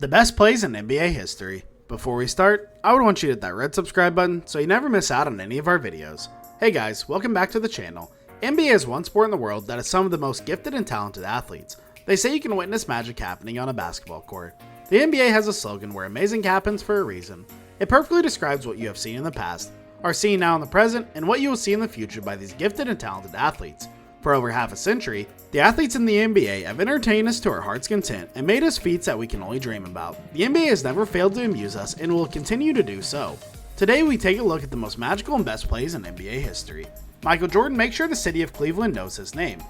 The best plays in NBA history. Before we start, I would want you to hit that red subscribe button so you never miss out on any of our videos. Hey guys, welcome back to the channel. NBA is one sport in the world that has some of the most gifted and talented athletes. They say you can witness magic happening on a basketball court. The NBA has a slogan where amazing happens for a reason. It perfectly describes what you have seen in the past, are seeing now in the present, and what you will see in the future by these gifted and talented athletes. For over half a century, the athletes in the NBA have entertained us to our heart's content and made us feats that we can only dream about. The NBA has never failed to amuse us and will continue to do so. Today we take a look at the most magical and best plays in NBA history. Michael Jordan makes sure the city of Cleveland knows his name.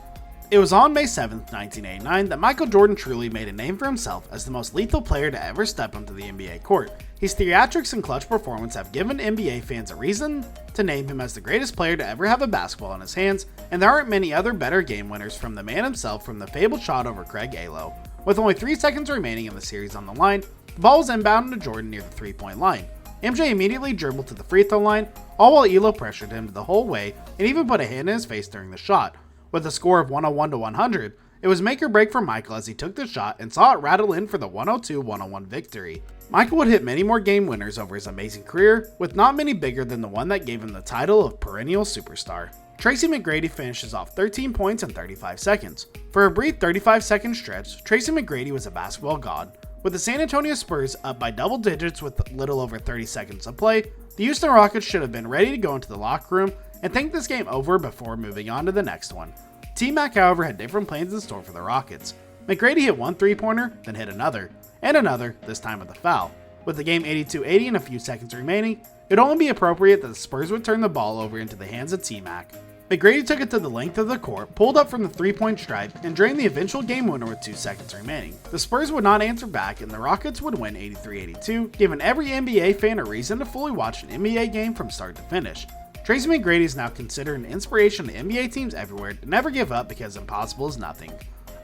It was on May 7th, 1989 that Michael Jordan truly made a name for himself as the most lethal player to ever step onto the NBA court. His theatrics and clutch performance have given NBA fans a reason to name him as the greatest player to ever have a basketball in his hands, and there aren't many other better game winners from the man himself from the fabled shot over Craig Alo. With only 3 seconds remaining in the series on the line, the ball was inbounded to Jordan near the 3-point line. MJ immediately dribbled to the free throw line, all while Elo pressured him the whole way and even put a hand in his face during the shot. With a score of 101-100, it was make or break for Michael as he took the shot and saw it rattle in for the 102-101 victory. Michael would hit many more game winners over his amazing career, with not many bigger than the one that gave him the title of perennial superstar. Tracy McGrady finishes off 13 points in 35 seconds. For a brief 35-second stretch, Tracy McGrady was a basketball god. With the San Antonio Spurs up by double digits with little over 30 seconds of play, the Houston Rockets should have been ready to go into the locker room and think this game over before moving on to the next one. T-Mac, however, had different plans in store for the Rockets. McGrady hit one three-pointer, then hit another, and another, this time with a foul. With the game 82-80 and a few seconds remaining, it would only be appropriate that the Spurs would turn the ball over into the hands of T-Mac. McGrady took it to the length of the court, pulled up from the three-point stripe, and drained the eventual game winner with 2 seconds remaining. The Spurs would not answer back, and the Rockets would win 83-82, giving every NBA fan a reason to fully watch an NBA game from start to finish. Tracy McGrady is now considered an inspiration to NBA teams everywhere to never give up because impossible is nothing.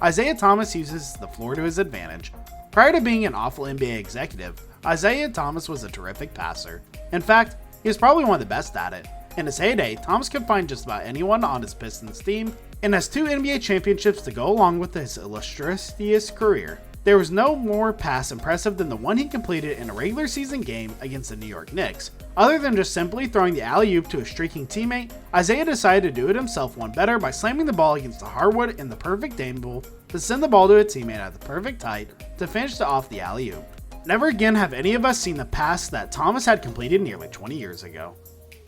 Isaiah Thomas uses the floor to his advantage. Prior to being an awful NBA executive, Isaiah Thomas was a terrific passer. In fact, he was probably one of the best at it. In his heyday, Thomas could find just about anyone on his Pistons team and has 2 NBA championships to go along with his illustrious career. There was no more pass impressive than the one he completed in a regular season game against the New York Knicks. Other than just simply throwing the alley-oop to a streaking teammate, Isaiah decided to do it himself one better by slamming the ball against the hardwood in the perfect angle to send the ball to a teammate at the perfect height to finish off the alley-oop. Never again have any of us seen the pass that Thomas had completed nearly 20 years ago.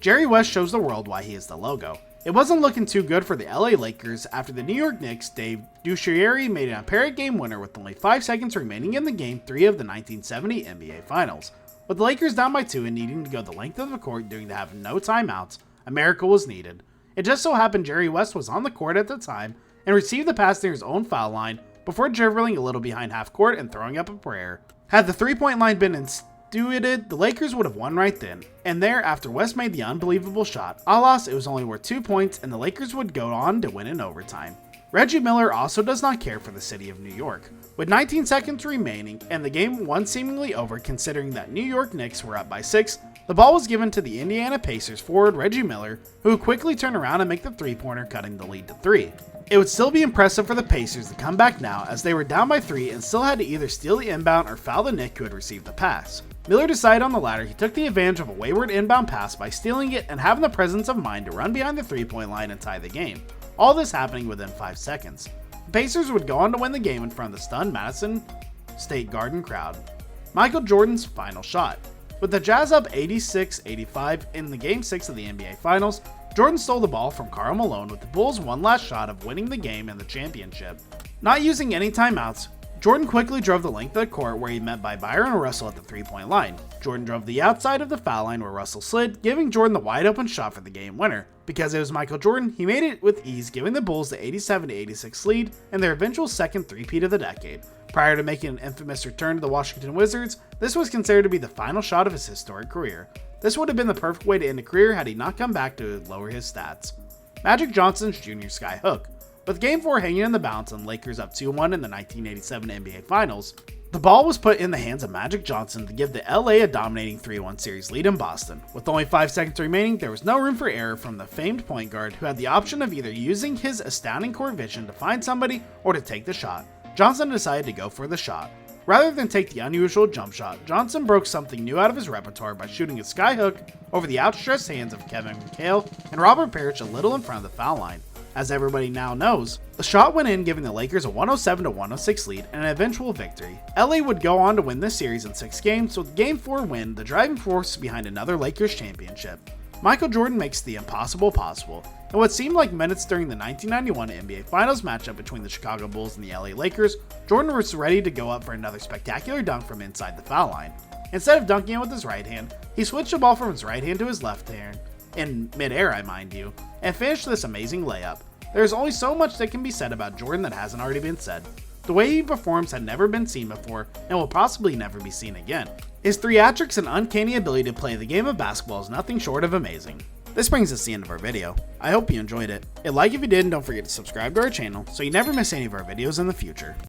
Jerry West shows the world why he is the logo. It wasn't looking too good for the LA Lakers after the New York Knicks' Dave Duchesneau made an apparent game winner with only 5 seconds remaining in the Game 3 of the 1970 NBA Finals. With the Lakers down by 2 and needing to go the length of the court due to have no timeouts, a miracle was needed. It just so happened Jerry West was on the court at the time and received the pass near his own foul line before dribbling a little behind half court and throwing up a prayer. Had the 3-point line been instituted, the Lakers would have won right then and there after West made the unbelievable shot. Alas, it was only worth 2 points and the Lakers would go on to win in overtime. Reggie Miller also does not care for the city of New York. With 19 seconds remaining and the game one seemingly over considering that New York Knicks were up by 6, the ball was given to the Indiana Pacers forward Reggie Miller, who would quickly turn around and make the 3-pointer, cutting the lead to 3. It would still be impressive for the Pacers to come back now as they were down by 3 and still had to either steal the inbound or foul the Knick who had received the pass. Miller decided on the latter. He took the advantage of a wayward inbound pass by stealing it and having the presence of mind to run behind the 3-point line and tie the game. All this happening within 5 seconds. The Pacers would go on to win the game in front of the stunned Madison State Garden crowd. Michael Jordan's final shot. With the Jazz up 86-85 in the Game 6 of the NBA Finals, Jordan stole the ball from Karl Malone with the Bulls' one last shot of winning the game and the championship. Not using any timeouts, Jordan quickly drove the length of the court where he met by Byron Russell at the 3-point line. Jordan drove the outside of the foul line where Russell slid, giving Jordan the wide open shot for the game winner. Because it was Michael Jordan, he made it with ease, giving the Bulls the 87-86 lead and their eventual second three-peat of the decade. Prior to making an infamous return to the Washington Wizards, this was considered to be the final shot of his historic career. This would have been the perfect way to end a career had he not come back to lower his stats. Magic Johnson's Jr. Sky Hook. With Game 4 hanging in the balance and Lakers up 2-1 in the 1987 NBA Finals, the ball was put in the hands of Magic Johnson to give the LA a dominating 3-1 series lead in Boston. With only 5 seconds remaining, there was no room for error from the famed point guard who had the option of either using his astounding court vision to find somebody or to take the shot. Johnson decided to go for the shot. Rather than take the unusual jump shot, Johnson broke something new out of his repertoire by shooting a skyhook over the outstretched hands of Kevin McHale and Robert Parrish a little in front of the foul line. As everybody now knows, the shot went in, giving the Lakers a 107-106 lead and an eventual victory. LA would go on to win this series in 6 games, with Game 4 win the driving force behind another Lakers championship. Michael Jordan makes the impossible possible. In what seemed like minutes during the 1991 NBA Finals matchup between the Chicago Bulls and the LA Lakers, Jordan was ready to go up for another spectacular dunk from inside the foul line. Instead of dunking it with his right hand, he switched the ball from his right hand to his left hand, in mid-air I mind you, and finished this amazing layup. There is only so much that can be said about Jordan that hasn't already been said. The way he performs had never been seen before and will possibly never be seen again. His theatrics and uncanny ability to play the game of basketball is nothing short of amazing. This brings us to the end of our video. I hope you enjoyed it. Hit like if you did and don't forget to subscribe to our channel so you never miss any of our videos in the future.